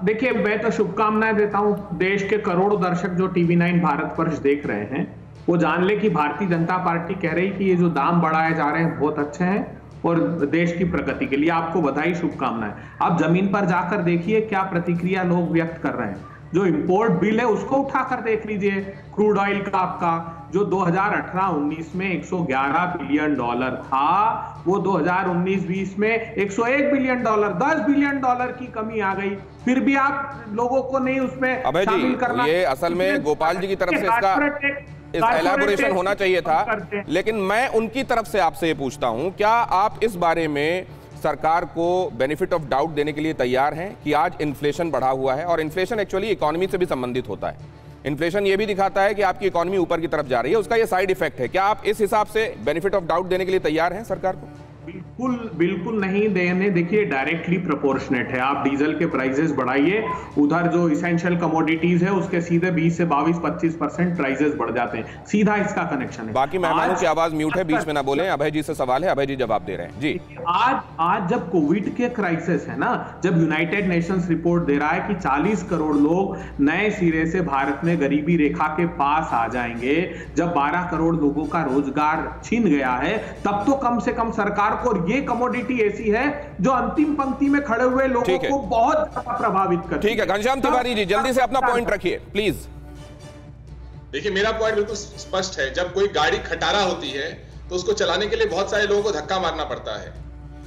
देखिए, मैं तो शुभकामनाएं देता हूं देश के करोड़ों दर्शक जो टीवी9 भारत वर्ष देख रहे हैं, वो जान ले कि भारतीय जनता पार्टी कह रही कि ये जो दाम बढ़ाए जा रहे हैं बहुत अच्छे हैं और देश की प्रगति के लिए आपको बधाई, शुभकामनाएं। आप जमीन पर जाकर देखिए क्या प्रतिक्रिया लोग व्यक्त कर रहे हैं। जो इंपोर्ट बिल है उसको उठाकर देख लीजिए, क्रूड ऑयल का आपका जो 2018-19 में $111 बिलियन था, वो 2019-20 में $101 बिलियन, $10 बिलियन की कमी आ गई। फिर भी आप लोगों को नहीं उसमें शामिल करना। ये असल में गोपाल जी की तरफ से इसका एलैबोरेशन होना चाहिए था, लेकिन मैं उनकी तरफ से आपसे ये पूछता हूं, क्या आप इस बारे में सरकार को बेनिफिट ऑफ डाउट देने के लिए तैयार हैं कि आज इन्फ्लेशन बढ़ा हुआ है, और इन्फ्लेशन एक्चुअली इकोनॉमी से भी संबंधित होता है। इन्फ्लेशन ये भी दिखाता है कि आपकी इकोनॉमी ऊपर की तरफ जा रही है, उसका ये साइड इफेक्ट है। क्या आप इस हिसाब से बेनिफिट ऑफ डाउट देने के लिए तैयार हैं सरकार को? बिल्कुल नहीं देने। देखिए, डायरेक्टली प्रोपोर्शनेट है। आप डीजल के प्राइसेस बढ़ाइए, उधर जो इसेंशियल कमोडिटीज है उसके सीधे 20 से 22-25% प्राइसेस बढ़ जाते हैं। सीधा इसका कनेक्शन है। बाकी मेहमानों की आवाज म्यूट है, बीच में ना बोलें। अभय जी से सवाल है, अभय जी जवाब दे रहे हैं जी। आज जब कोविड के क्राइसिस है ना, जब यूनाइटेड नेशंस रिपोर्ट दे रहा है कि 40 करोड़ लोग नए सिरे से भारत में गरीबी रेखा के पास आ जाएंगे, जब 12 करोड़ लोगों का रोजगार छीन गया है, तब तो कम से कम सरकार को, और ये कमोडिटी ऐसी है जो अंतिम पंक्ति में खड़े हुए लोगों को बहुत ज्यादा प्रभावित करती है। ठीक है, घनश्याम तिवारी जी जल्दी से अपना पॉइंट रखिए प्लीज। देखिए, मेरा पॉइंट बिल्कुल स्पष्ट है। जब कोई गाड़ी खटारा होती है तो उसको चलाने के लिए बहुत सारे लोगों को धक्का मारना पड़ता है।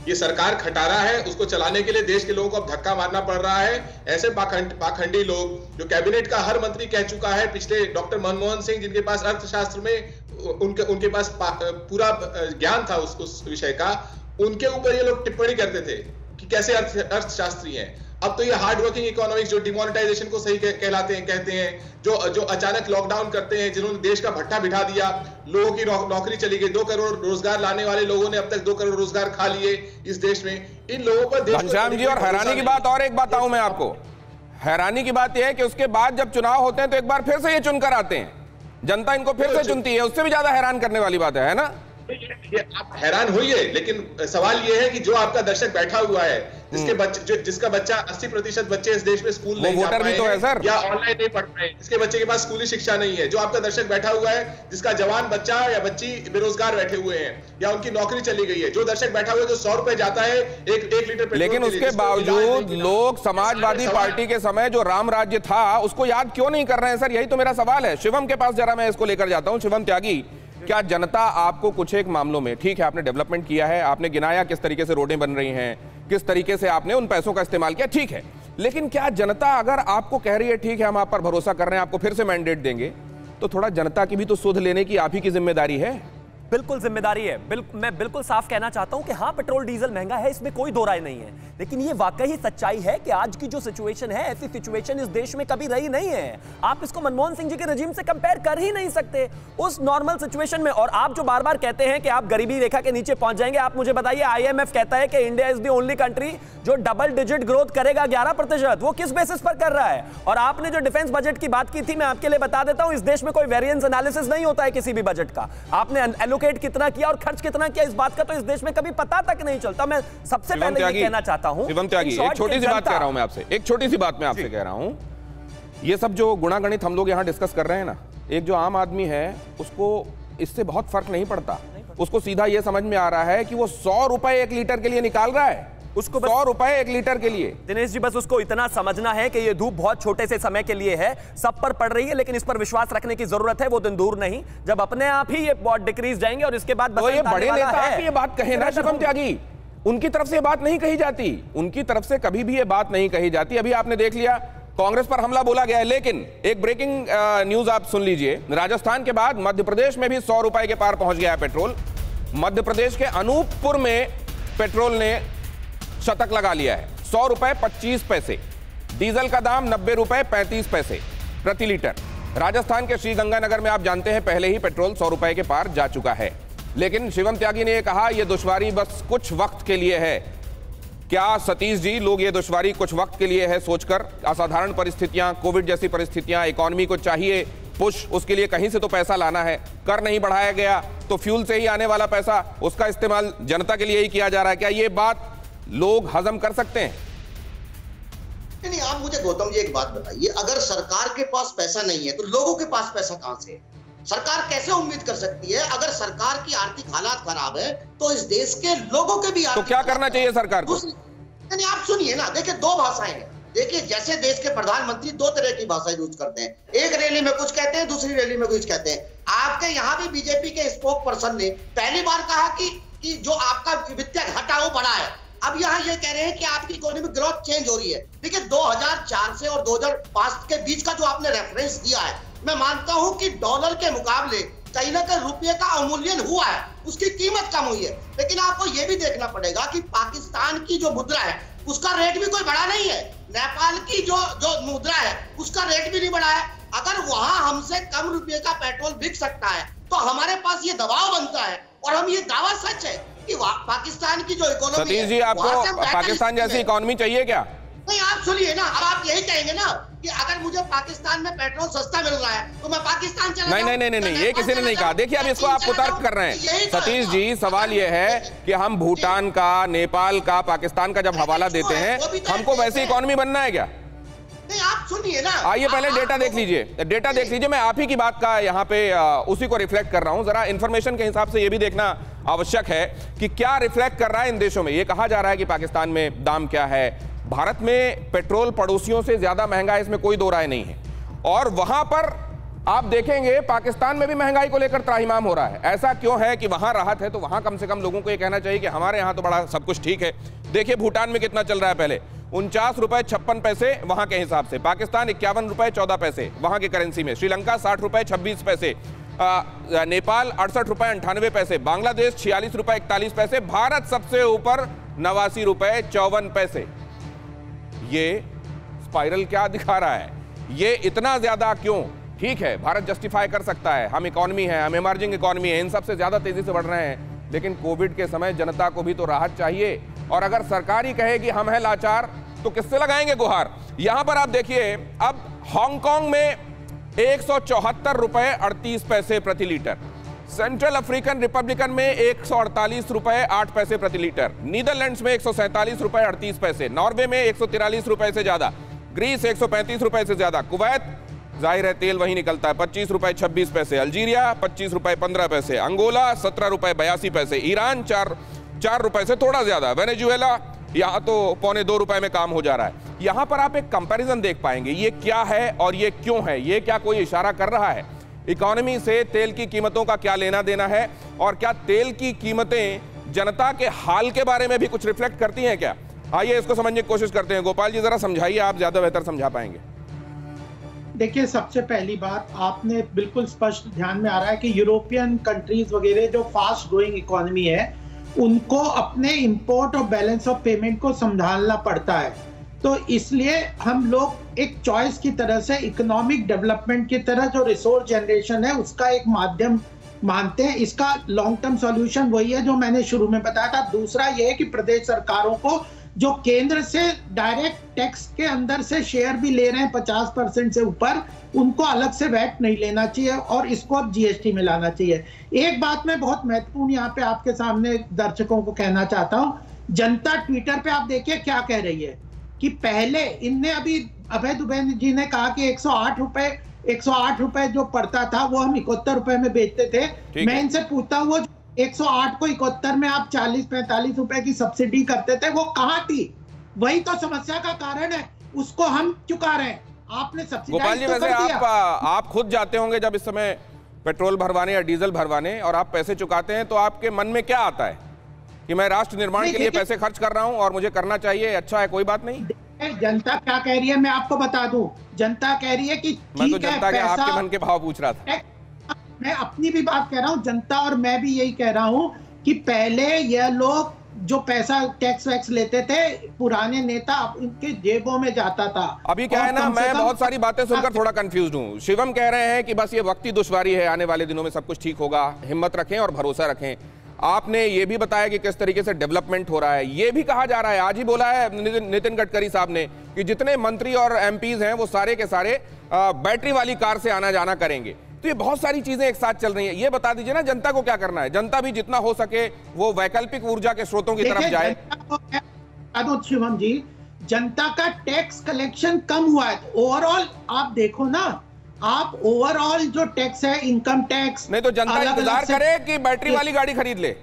ये सरकार खटारा है, उसको चलाने के लिए देश के लोगों को अब धक्का मारना पड़ रहा है। ऐसे पाखंडी लोग जो कैबिनेट का हर मंत्री कह चुका है, पिछले डॉक्टर मनमोहन सिंह, जिनके पास अर्थशास्त्र में उनके पास पूरा ज्ञान था उस विषय का, उनके ऊपर ये लोग टिप्पणी करते थे कि कैसे अर्थशास्त्री हैं। अब तो ये हार्ड वर्किंग इकोनॉमिक्स जो डिमोनेटाइजेशन को सही कहते हैं, जो अचानक लॉकडाउन करते हैं, जिन्होंने देश का भट्टा बिठा दिया, लोगों की नौकरी चली गई, 2 करोड़ रोजगार लाने वाले लोगों ने अब तक 2 करोड़ रोजगार खा लिए इस देश में। इन लोगों पर घनश्याम जी, और हैरानी की बात और एक बताऊं मैं आपको, हैरानी की बात यह है कि उसके बाद जब चुनाव होते हैं तो एक बार फिर से ये चुनकर आते हैं, जनता इनको फिर से चुनती है। उससे भी ज्यादा हैरान करने वाली बात है ना? आप हैरान होइए, लेकिन सवाल यह है कि जो आपका दर्शक बैठा हुआ है, जिसका बच्चा 80% बच्चे इस देश में स्कूल नहीं जा पाए तो है सर, या ऑनलाइन नहीं पढ़ पाए, जिसके बच्चे के पास स्कूली शिक्षा नहीं है, जो आपका दर्शक बैठा हुआ है जिसका जवान बच्चा या बच्ची बेरोजगार बैठे हुए हैं या उनकी नौकरी चली गई है, जो दर्शक बैठा हुआ है जो 100 रुपए जाता है एक लीटर पेट्रोल, लेकिन उसके बावजूद लोग समाजवादी पार्टी के समय जो राम राज्य था उसको याद क्यों नहीं कर रहे हैं सर? यही तो मेरा सवाल है। शिवम के पास जरा मैं इसको लेकर जाता हूं। शिवम त्यागी, क्या जनता आपको कुछ एक मामलों में, ठीक है आपने डेवलपमेंट किया है, आपने गिनाया किस तरीके से रोडें बन रही हैं, किस तरीके से आपने उन पैसों का इस्तेमाल किया, ठीक है, लेकिन क्या जनता अगर आपको कह रही है ठीक है हम आप पर भरोसा कर रहे हैं, आपको फिर से मैंडेट देंगे, तो थोड़ा जनता की भी तो सुध लेने की आप ही की जिम्मेदारी है? बिल्कुल जिम्मेदारी है। मैं बिल्कुल साफ कहना चाहता हूं कि हाँ, पेट्रोल डीजल महंगा है, इसमें कोई दो राय नहीं है, लेकिन ये वाकई सच्चाई है कि आज की जो सिचुएशन है, ऐसी सिचुएशन इस देश में कभी रही नहीं है। आप इसको मनमोहन सिंह जी के रजीम से कंपेयर कर ही नहीं सकते उस नॉर्मल सिचुएशन में। और आप जो बार बार कहते हैं कि आप गरीबी रेखा के नीचे पहुंच जाएंगे, आप मुझे बताइए, IMF कहता है कि India is the only country जो डबल डिजिट ग्रोथ करेगा 11%। वो किस बेसिस पर कर रहा है? और आपने जो डिफेंस बजट की बात की थी, मैं आपके लिए बता देता हूं, इस देश में कोई वेरिएंस एनालिसिस नहीं होता है किसी भी बजट का। आपने एलोकेट कितना किया और खर्च कितना किया, इस बात का तो इस देश में कभी पता तक नहीं चलता। मैं सबसे पहले ये कहना चाहता हूं, शिवम त्यागी, एक छोटी सी बात कह रहा हूं मैं आपसे, एक छोटी सी बात मैं आपसे कह रहा हूं, ये सब जो गुणागणित हम लोग यहां डिस्कस कर रहे हैं ना, एक जो आम आदमी है उसको इससे बहुत फर्क नहीं पड़ता। उसको सीधा ये समझ में आ रहा है कि वो 100 रुपए 1 लीटर के लिए निकाल रहा है, उसको 100 रुपए 1 लीटर के लिए। दिनेश जी, बस उसको इतना समझना है कि ये धूप बहुत छोटे से समय के लिए है, सब पर पड़ रही है, लेकिन इस पर विश्वास रखने की जरूरत है। वो दिन दूर नहीं जब अपने आप ही ये बहुत डिक्रीज जाएंगे और इसके बाद तो ये बड़े नेता ये बात कहे ना शिवम त्यागी, उनकी तरफ से बात नहीं कही जाती, उनकी तरफ से कभी भी ये बात नहीं कही जाती। अभी आपने देख लिया कांग्रेस पर हमला बोला गया है, लेकिन एक ब्रेकिंग न्यूज आप सुन लीजिए, राजस्थान के बाद मध्य प्रदेश में भी 100 रुपए के पार पहुंच गया है पेट्रोल। मध्य प्रदेश के अनूपपुर में पेट्रोल ने शतक लगा लिया है, 100 रुपए 25 पैसे। डीजल का दाम 90 रुपए 35 पैसे प्रति लीटर। राजस्थान के श्रीगंगानगर में आप जानते हैं पहले ही पेट्रोल 100 रुपए के पार जा चुका है, लेकिन शिवम त्यागी ने यह कहा यह दुश्वारी बस कुछ वक्त के लिए है। क्या सतीश जी, लोग ये दुश्वारी कुछ वक्त के लिए है सोचकर, असाधारण परिस्थितियां, कोविड जैसी परिस्थितियां, इकोनॉमी को चाहिए पुश, उसके लिए कहीं से तो पैसा लाना है, कर नहीं बढ़ाया गया तो फ्यूल से ही आने वाला पैसा, उसका इस्तेमाल जनता के लिए ही किया जा रहा है। क्या ये बात लोग हजम कर सकते हैं? नहीं, आप मुझे गौतम जी एक बात बताइए, अगर सरकार के पास पैसा नहीं है तो लोगों के पास पैसा कहां से है? सरकार कैसे उम्मीद कर सकती है? अगर सरकार की आर्थिक हालात खराब है तो इस देश के लोगों के भी तो क्या करना चाहिए सरकार को? नहीं, आप सुनिए ना, देखिए 2 भाषाएं हैं। देखिए, जैसे देश के प्रधानमंत्री 2 तरह की भाषा यूज करते हैं, एक रैली में कुछ कहते हैं, दूसरी रैली में कुछ कहते हैं। आपके यहाँ भी बीजेपी के स्पोक पर्सन ने पहली बार कहा कि जो आपका वित्तीय घाटा वो बढ़ा है, अब यहाँ ये कह रहे हैं कि आपकी इकोनॉमिक ग्रोथ चेंज हो रही है। देखिए, 2004 से और 2005 के बीच का जो आपने रेफरेंस दिया है, मैं मानता हूं कि डॉलर के मुकाबले कहीं ना कहीं रुपये का अवमूल्यन हुआ है, उसकी कीमत कम हुई है। लेकिन आपको ये भी देखना पड़ेगा कि पाकिस्तान की जो मुद्रा है उसका रेट भी कोई बढ़ा नहीं है, नेपाल की जो मुद्रा है उसका रेट भी नहीं बढ़ा है। अगर वहां हमसे कम रुपये का पेट्रोल बिक सकता है तो हमारे पास ये दबाव बनता है, और हम ये दावा सच है कि पाकिस्तान की जो इकोनॉमी सतीश जी, आपको पाकिस्तान जैसी इकोनॉमी चाहिए क्या? नहीं, आप सुनिए ना, अब आप यही कहेंगे ना कि अगर मुझे पाकिस्तान में पेट्रोल सस्ता मिल रहा है तो मैं पाकिस्तान चला नहीं, ये किसी ने नहीं कहा। देखिए, अब इसको आप कुतर्क कर रहे हैं सतीश जी। सवाल ये है कि हम भूटान का, नेपाल का, पाकिस्तान का जब हवाला देते हैं, हमको वैसी इकोनॉमी बनना है क्या? नहीं, आप सुनिए ना, आइए पहले डेटा देख लीजिए, डेटा देख लीजिए। मैं आप ही की बात का यहाँ पे उसी को रिफ्लेक्ट कर रहा हूँ। जरा इंफॉर्मेशन के हिसाब से ये भी देखना आवश्यक है कि क्या रिफ्लेक्ट कर रहा है इन देशों में। ये कहा जा रहा है कि पाकिस्तान में दाम क्या है, भारत में पेट्रोल पड़ोसियों से ज्यादा महंगा है, इसमें कोई दो राय नहीं है। और वहां पर आप देखेंगे पाकिस्तान में भी महंगाई को लेकर त्राहिमाम हो रहा है। ऐसा क्यों है कि वहां राहत है तो वहां कम से कम लोगों को ये कहना चाहिए कि हमारे यहाँ तो बड़ा सब कुछ ठीक है। देखिए भूटान में कितना चल रहा है, पहले 49 रुपए 56 पैसे वहां के हिसाब से, पाकिस्तान 51 रुपए 14 पैसे वहां की करेंसी में, श्रीलंका 60 रुपए 26 पैसे, नेपाल 68 रुपए 98 पैसे, बांग्लादेश 46 रुपए 41 पैसे, भारत सबसे ऊपर 89 रुपए 54 पैसे। ये स्पाइरल क्या दिखा रहा है? ये इतना ज्यादा क्यों? ठीक है, भारत जस्टिफाई कर सकता है, हम इकोनॉमी है, हम इमर्जिंग इकोनॉमी है, इन सब से ज्यादा तेजी से बढ़ रहे हैं, लेकिन कोविड के समय जनता को भी तो राहत चाहिए। और अगर सरकार ही कहे कि हम हैं लाचार तो किससे लगाएंगे गुहार? यहां पर आप देखिए, अब हांगकांग में 174 रुपए 38 पैसे प्रति लीटर, सेंट्रल अफ्रीकन रिपब्लिकन में 148 रुपए 8 पैसे प्रति लीटर, नीदरलैंड्स में 147 रुपए 38 पैसे, नॉर्वे में 143 रुपए से ज्यादा, ग्रीस 135 रुपए से ज्यादा, कुवैत जाहिर है तेल वही निकलता है 25 रुपए 26 पैसे, अल्जीरिया 25 रुपए 15 पैसे, अंगोला 17 रुपए 82 पैसे, ईरान 4 रुपए से थोड़ा ज्यादा, वेनेजुएला यहाँ तो $1.25 रुपए में काम हो जा रहा है। यहाँ पर आप एक कंपैरिजन देख पाएंगे, ये क्या है और ये क्यों है। ये क्या कोई इशारा कर रहा है इकोनॉमी से तेल की कीमतों का क्या लेना देना है, और क्या तेल की कीमतें जनता के हाल के बारे में भी कुछ रिफ्लेक्ट करती हैं क्या? आइए इसको समझने की कोशिश करते हैं। गोपाल जी जरा समझाइए, आप ज्यादा बेहतर समझा पाएंगे। देखिए, सबसे पहली बात आपने बिल्कुल स्पष्ट ध्यान में आ रहा है कि यूरोपियन कंट्रीज वगैरह जो फास्ट ग्रोइंग इकोनॉमी है उनको अपने इंपोर्ट और बैलेंस ऑफ पेमेंट को संभालना पड़ता है। तो इसलिए हम लोग एक चॉइस की तरह से इकोनॉमिक डेवलपमेंट की तरह जो रिसोर्स जनरेशन है उसका एक माध्यम मानते हैं। इसका लॉन्ग टर्म सॉल्यूशन वही है जो मैंने शुरू में बताया था। दूसरा यह है कि प्रदेश सरकारों को जो केंद्र से डायरेक्ट टैक्स के अंदर से शेयर भी ले रहे हैं 50% से ऊपर, उनको अलग से वैट नहीं लेना चाहिए और इसको अब जीएसटी में लाना चाहिए। एक बात मैं बहुत महत्वपूर्ण यहाँ पे आपके सामने दर्शकों को कहना चाहता हूँ। जनता ट्विटर पे आप देखिए क्या कह रही है कि पहले इनने अभी अभय दुबे जी ने कहा कि 108 रुपए जो पड़ता था वो हम 71 रुपए में बेचते थे। मैं इनसे पूछता हूँ, वो 108 को 71 में आप 40-45 रुपए की सब्सिडी करते थे, वो कहाँ थी? वही तो समस्या का कारण है, उसको हम चुका रहे हैं। आपने गोपाल जी, वैसे आप खुद जाते होंगे जब इस समय पेट्रोल भरवाने या डीजल भरवाने और आप पैसे चुकाते हैं, तो आपके मन में क्या आता है कि मैं राष्ट्र निर्माण के लिए पैसे खर्च कर रहा हूं और मुझे करना चाहिए, अच्छा है, कोई बात नहीं? जनता क्या कह रही है मैं आपको बता दूं। जनता कह रही है कि मैं तो जनता के आपके मन के भाव पूछ रहा था। मैं अपनी भी बात कह रहा हूं, जनता और मैं भी यही कह रहा हूं कि पहले यह लोग जो पैसा टैक्स वैक्स लेते थे, पुराने नेता, उनके जेबों में जाता था। अभी क्या है ना, मैं बहुत सारी बातें सुनकर थोड़ा कंफ्यूज हूँ। शिवम कह रहे हैं कि बस ये वक्ती दुश्वारी है, आने वाले दिनों में सब कुछ ठीक होगा, हिम्मत रखें और भरोसा रखें। आपने ये भी बताया कि किस तरीके से डेवलपमेंट हो रहा है। ये भी कहा जा रहा है, आज ही बोला है नितिन गडकरी साहब ने कि जितने मंत्री और एमपीज हैं वो सारे के सारे बैटरी वाली कार से आना जाना करेंगे। तो ये बहुत सारी चीजें एक साथ चल रही हैं। ये बता दीजिए ना जनता को क्या करना है? जनता भी जितना हो सके वो वैकल्पिक ऊर्जा के स्रोतों की तरफ जाए। शिवम जी, जनता का टैक्स कलेक्शन कम हुआ है। ओवरऑल आप देखो ना, आप ओवरऑल जो टैक्स है, इनकम टैक्स, नहीं तो जनता इंतजार करे कि बैटरी वाली गाड़ी खरीद ले।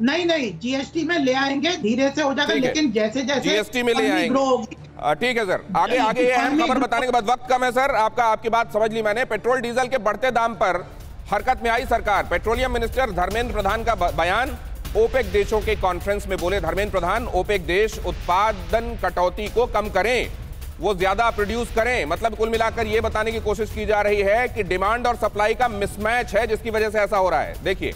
नहीं, जीएसटी में ले आएंगे, धीरे से हो जाएगा, लेकिन जैसे जैसे जीएसटी में ले आएंगे। ठीक है सर, आगे ये अहम खबर बताने के बाद, वक्त कम है सर, आपकी बात समझ ली मैंने। पेट्रोल डीजल के बढ़ते दाम पर हरकत में आई सरकार। पेट्रोलियम मिनिस्टर धर्मेंद्र प्रधान का बयान। ओपेक देशों के कॉन्फ्रेंस में बोले धर्मेंद्र प्रधान, ओपेक देश उत्पादन कटौती को कम करें। वो ज्यादा प्रोड्यूस करें। मतलब कुल मिलाकर ये बताने की कोशिश की जा रही है कि डिमांड और सप्लाई का मिसमैच है जिसकी वजह से ऐसा हो रहा है। देखिए,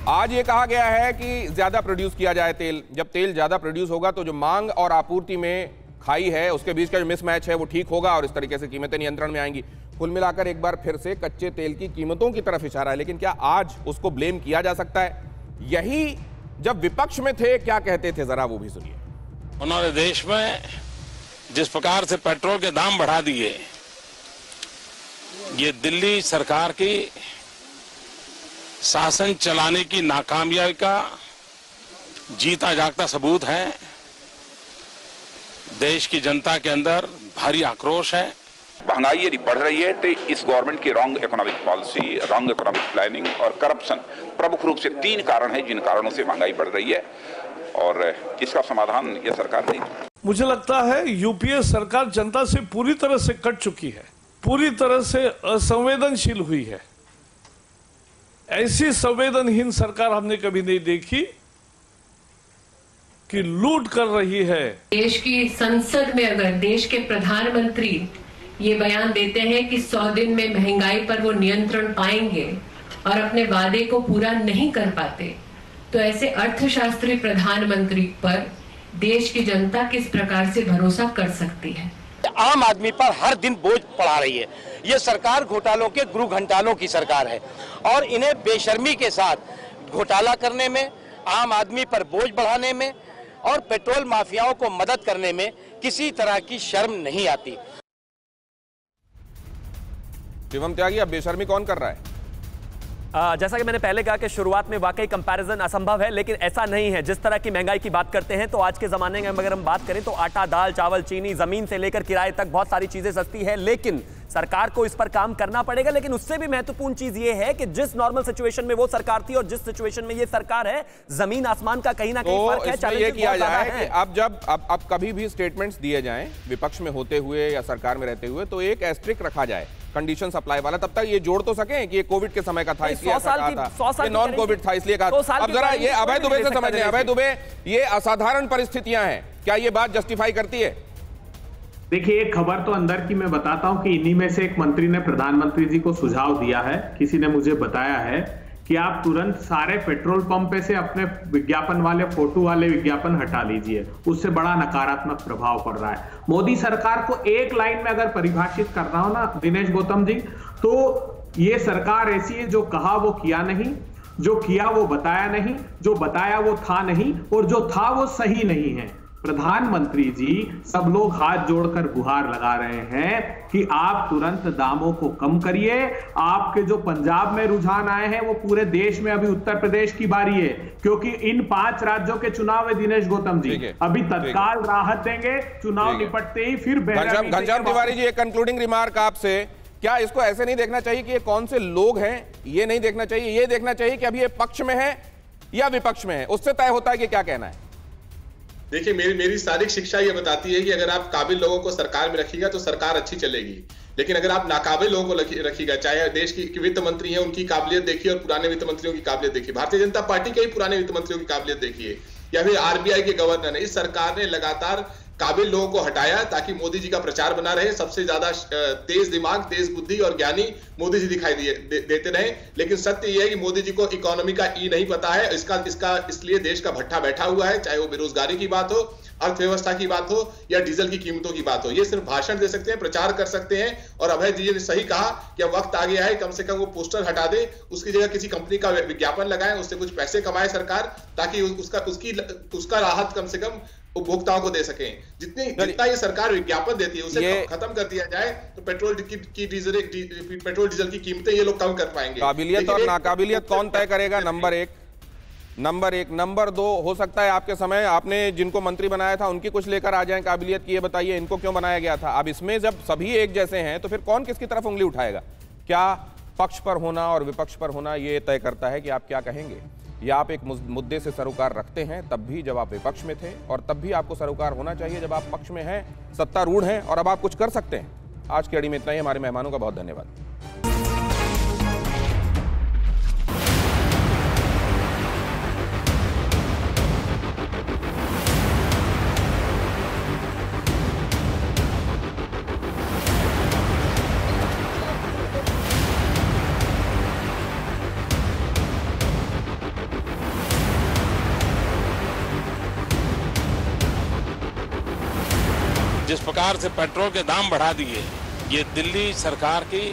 आज ये कहा गया है कि ज्यादा प्रोड्यूस किया जाए तेल। जब तेल ज्यादा प्रोड्यूस होगा तो जो मांग और आपूर्ति में खाई है उसके बीच का जो मिसमैच है वो ठीक होगा और इस तरीके से कीमतें नियंत्रण में आएंगी। कुल मिलाकर एक बार फिर से कच्चे तेल की कीमतों की तरफ इशारा है। लेकिन क्या आज उसको ब्लेम किया जा सकता है? यही जब विपक्ष में थे क्या कहते थे, जरा वो भी सुनिए। उन्होंने देश में जिस प्रकार से पेट्रोल के दाम बढ़ा दिए, ये दिल्ली सरकार की शासन चलाने की नाकामयाबी का जीता जागता सबूत है। देश की जनता के अंदर भारी आक्रोश है। महंगाई यदि बढ़ रही है तो इस गवर्नमेंट की wrong economic policy, wrong economic planning और करप्शन प्रमुख रूप से 3 कारण हैं जिन कारणों से महंगाई बढ़ रही है और इसका समाधान ये सरकार नहीं। मुझे लगता है यूपीए सरकार जनता से पूरी तरह से कट चुकी है, पूरी तरह से असंवेदनशील हुई है। ऐसी संवेदनहीन सरकार हमने कभी नहीं देखी कि लूट कर रही है। देश की संसद में अगर देश के प्रधानमंत्री ये बयान देते हैं कि 100 दिन में महंगाई पर वो नियंत्रण पाएंगे और अपने वादे को पूरा नहीं कर पाते, तो ऐसे अर्थशास्त्री प्रधानमंत्री पर देश की जनता किस प्रकार से भरोसा कर सकती है? आम आदमी पर हर दिन बोझ पड़ा रही है। ये सरकार घोटालों के गुरु घंटालों की सरकार है और इन्हें बेशर्मी के साथ घोटाला करने में, आम आदमी पर बोझ बढ़ाने में और पेट्रोल माफियाओं को मदद करने में किसी तरह की शर्म नहीं आती। शिवम त्यागी, अब बेशर्मी कौन कर रहा है? जैसा कि मैंने पहले कहा कि शुरुआत में वाकई कंपैरिजन असंभव है, लेकिन ऐसा नहीं है। जिस तरह की महंगाई की बात करते हैं तो आज के जमाने में अगर हम बात करें तो आटा, दाल, चावल, चीनी, जमीन से लेकर किराए तक बहुत सारी चीजें सस्ती है, लेकिन सरकार को इस पर काम करना पड़ेगा। लेकिन उससे भी महत्वपूर्ण चीज ये है कि जिस नॉर्मल सिचुएशन में वो सरकार थी और जिस सिचुएशन में ये सरकार है, जमीन आसमान का कहीं ना कहीं फर्क है। ये किया जाए कि अब कभी भी स्टेटमेंट्स दिए जाएं विपक्ष में होते हुए या सरकार में रहते हुए तो एक एस्ट्रिक रखा जाए कंडीशन सप्लाई वाला, तब तक ये जोड़ तो सकें कि ये कोविड के समय का था इसलिए ऐसा कहा था, ये नॉन कोविड था इसलिए कहा था। अब जरा ये अभय दुबे से समझ लें। अभय दुबे, ये असाधारण परिस्थितियां हैं, क्या ये बात जस्टिफाई करती है? देखिए, एक खबर तो अंदर की मैं बताता हूं कि इन्हीं में से एक मंत्री ने प्रधानमंत्री जी को सुझाव दिया है। किसी ने मुझे बताया है कि आप तुरंत सारे पेट्रोल पंप पे से अपने विज्ञापन वाले, फोटो वाले विज्ञापन हटा लीजिए, उससे बड़ा नकारात्मक प्रभाव पड़ रहा है। मोदी सरकार को एक लाइन में अगर परिभाषित करना हो ना दिनेश गौतम जी, तो ये सरकार ऐसी है जो कहा वो किया नहीं, जो किया वो बताया नहीं, जो बताया वो था नहीं और जो था वो सही नहीं है। प्रधानमंत्री जी, सब लोग हाथ जोड़कर गुहार लगा रहे हैं कि आप तुरंत दामों को कम करिए। आपके जो पंजाब में रुझान आए हैं वो पूरे देश में अभी उत्तर प्रदेश की बारी है, क्योंकि इन 5 राज्यों के चुनाव में दिनेश गौतम जी अभी तत्काल राहत देंगे, चुनाव निपटते ही फिर घनश्याम तिवारी जी, एक कंक्लूडिंग रिमार्क आपसे, क्या इसको ऐसे नहीं देखना चाहिए कि ये कौन से लोग हैं, ये नहीं देखना चाहिए, ये देखना चाहिए कि अभी ये पक्ष में है या विपक्ष में है, उससे तय होता है कि क्या कहना है? देखिए, मेरी सारी शिक्षा ये बताती है कि अगर आप काबिल लोगों को सरकार में रखिएगा तो सरकार अच्छी चलेगी, लेकिन अगर आप नाकाबिल लोगों को रखिएगा, चाहे देश की वित्त मंत्री हैं उनकी काबिलियत देखिए और पुराने वित्त मंत्रियों की काबिलियत देखिए, भारतीय जनता पार्टी के ही पुराने वित्त मंत्रियों की काबिलियत देखिए, या फिर आरबीआई के गवर्नर है। इस सरकार ने लगातार काबिल लोगों को हटाया ताकि मोदी जी का प्रचार बना रहे। सबसे ज्यादा तेज दिमाग, तेज बुद्धि और ज्ञानी मोदी जी दिखाई देते रहे, लेकिन सत्य यह है कि मोदी जी को इकोनॉमी का ई नहीं पता है। इसलिए देश का भट्टा बैठा हुआ है, चाहे वो बेरोजगारी की बात हो, अर्थव्यवस्था की बात हो या डीजल की कीमतों की बात हो। ये सिर्फ भाषण दे सकते हैं, प्रचार कर सकते हैं। और अभय जी ने सही कहा कि अब वक्त आ गया है, कम से कम वो पोस्टर हटा दे, उसकी जगह किसी कंपनी का विज्ञापन लगाएं, उससे कुछ पैसे कमाए सरकार, ताकि उसका राहत कम से कम उपभोक्ताओं को दे सकें। जितना ये सरकार विज्ञापन देती है उसे खत्म कर दिया जाए तो पेट्रोल डीजल की कीमतें ये लोग कम कर पाएंगे। काबिलियत और नाकाबिलियत कौन तय करेगा? नंबर एक। नंबर 2, हो सकता है आपके समय आपने जिनको मंत्री बनाया था उनकी कुछ लेकर आ जाएं काबिलियत की, ये बताइए इनको क्यों बनाया गया था? अब इसमें जब सभी एक जैसे हैं तो फिर कौन किसकी तरफ उंगली उठाएगा? क्या पक्ष पर होना और विपक्ष पर होना ये तय करता है कि आप क्या कहेंगे? या आप एक मुद्दे से सरोकार रखते हैं तब भी जब आप विपक्ष में थे, और तब भी आपको सरोकार होना चाहिए जब आप पक्ष में हैं, सत्तारूढ़ हैं और अब आप कुछ कर सकते हैं? आज की अड़ी में इतना ही। हमारे मेहमानों का बहुत धन्यवाद। जिस प्रकार से पेट्रोल के दाम बढ़ा दिए, ये दिल्ली सरकार की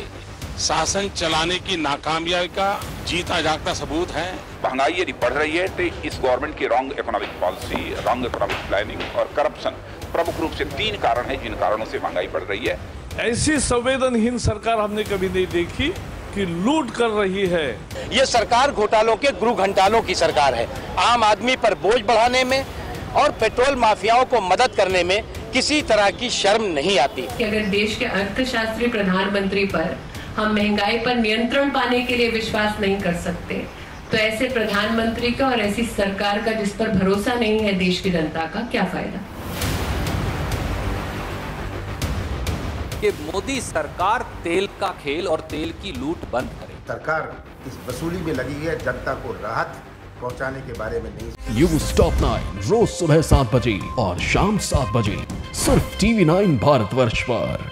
शासन चलाने की नाकामयाबी का जीता जागता सबूत है। महंगाई यदि बढ़ रही है तो इस गवर्नमेंट की wrong economic policy, wrong economic planning और करप्शन प्रमुख रूप से 3 कारण है जिन कारणों से महंगाई बढ़ रही है। ऐसी संवेदनहीन सरकार हमने कभी नहीं देखी कि लूट कर रही है। ये सरकार घोटालों के गुरु घंटालों की सरकार है। आम आदमी पर बोझ बढ़ाने में और पेट्रोल माफियाओं को मदद करने में किसी तरह की शर्म नहीं आती। कि अगर देश के अर्थशास्त्री प्रधानमंत्री पर हम महंगाई पर नियंत्रण पाने के लिए विश्वास नहीं कर सकते, तो ऐसे प्रधानमंत्री का और ऐसी सरकार का जिस पर भरोसा नहीं है देश की जनता का, क्या फायदा। कि मोदी सरकार तेल का खेल और तेल की लूट बंद करे। सरकार इस वसूली में लगी है, जनता को राहत पहुंचाने के बारे में नहीं। न्यूज़ टॉप 9 रोज सुबह 7 बजे और शाम 7 बजे सिर्फ TV9 भारतवर्ष पर।